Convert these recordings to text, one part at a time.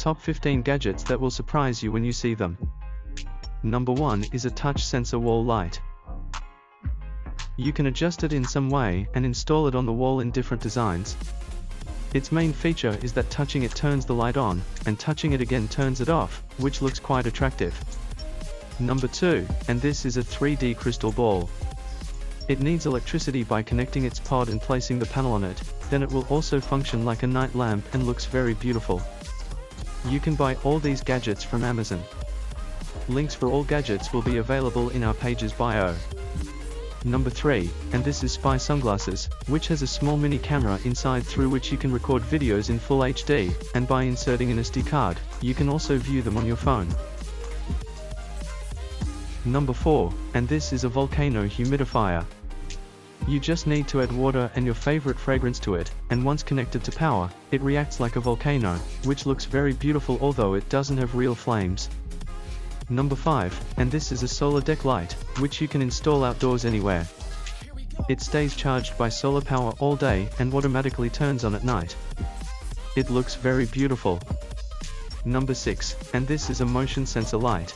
top 15 gadgets that will surprise you when you see them. Number 1 is a touch sensor wall light. You can adjust it in some way and install it on the wall in different designs. Its main feature is that touching it turns the light on, and touching it again turns it off, which looks quite attractive. Number 2, and this is a 3D crystal ball. It needs electricity by connecting its pod and placing the panel on it, then it will also function like a night lamp and looks very beautiful. You can buy all these gadgets from Amazon. Links for all gadgets will be available in our page's bio. Number 3, and this is Spy Sunglasses, which has a small mini camera inside through which you can record videos in full HD, and by inserting an SD card, you can also view them on your phone. Number 4, and this is a volcano humidifier. You just need to add water and your favorite fragrance to it, and once connected to power, it reacts like a volcano, which looks very beautiful although it doesn't have real flames. Number 5, and this is a solar deck light, which you can install outdoors anywhere. It stays charged by solar power all day and automatically turns on at night. It looks very beautiful. Number 6, and this is a motion sensor light.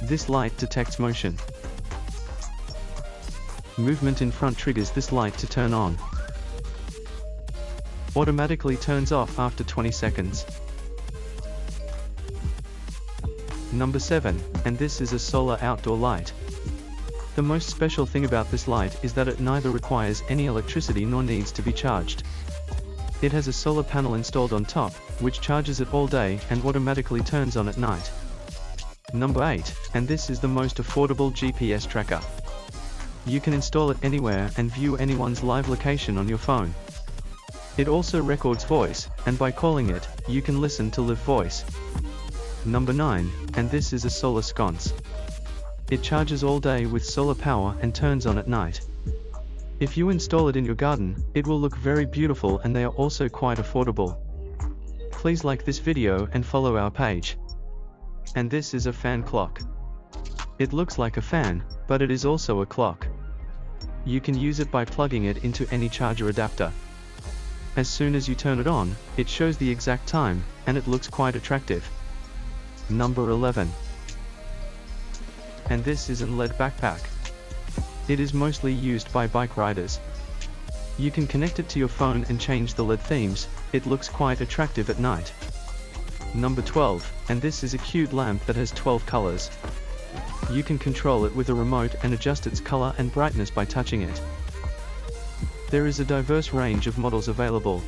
This light detects motion. Movement in front triggers this light to turn on. Automatically turns off after 20 seconds. Number 7, and this is a solar outdoor light. The most special thing about this light is that it neither requires any electricity nor needs to be charged. It has a solar panel installed on top, which charges it all day and automatically turns on at night. Number 8, and this is the most affordable GPS tracker. You can install it anywhere and view anyone's live location on your phone. It also records voice, and by calling it, you can listen to live voice. Number 9, and this is a solar sconce. It charges all day with solar power and turns on at night. If you install it in your garden, it will look very beautiful and they are also quite affordable. Please like this video and follow our page. And this is a fan clock. It looks like a fan, but it is also a clock. You can use it by plugging it into any charger adapter. As soon as you turn it on, it shows the exact time, and it looks quite attractive. Number 11. And this is an LED backpack. It is mostly used by bike riders. You can connect it to your phone and change the LED themes, it looks quite attractive at night. Number 12, and this is a cute lamp that has 12 colors. You can control it with a remote and adjust its color and brightness by touching it. There is a diverse range of models available.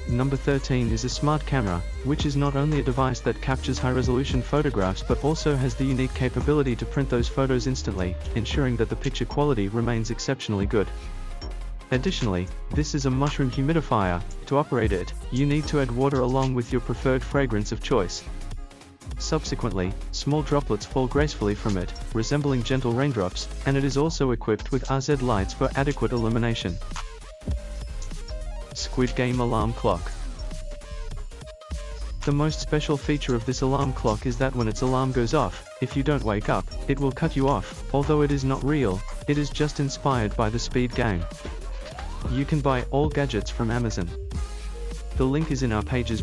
Number 13 is a smart camera, which is not only a device that captures high-resolution photographs but also has the unique capability to print those photos instantly, ensuring that the picture quality remains exceptionally good. Additionally, this is a mushroom humidifier. To operate it, you need to add water along with your preferred fragrance of choice. Subsequently, small droplets fall gracefully from it, resembling gentle raindrops, and it is also equipped with RZ lights for adequate illumination. Squid Game alarm clock. The most special feature of this alarm clock is that when its alarm goes off, if you don't wake up, it will cut you off. Although it is not real, it is just inspired by the Speed game. You can buy all gadgets from Amazon. The link is in our page's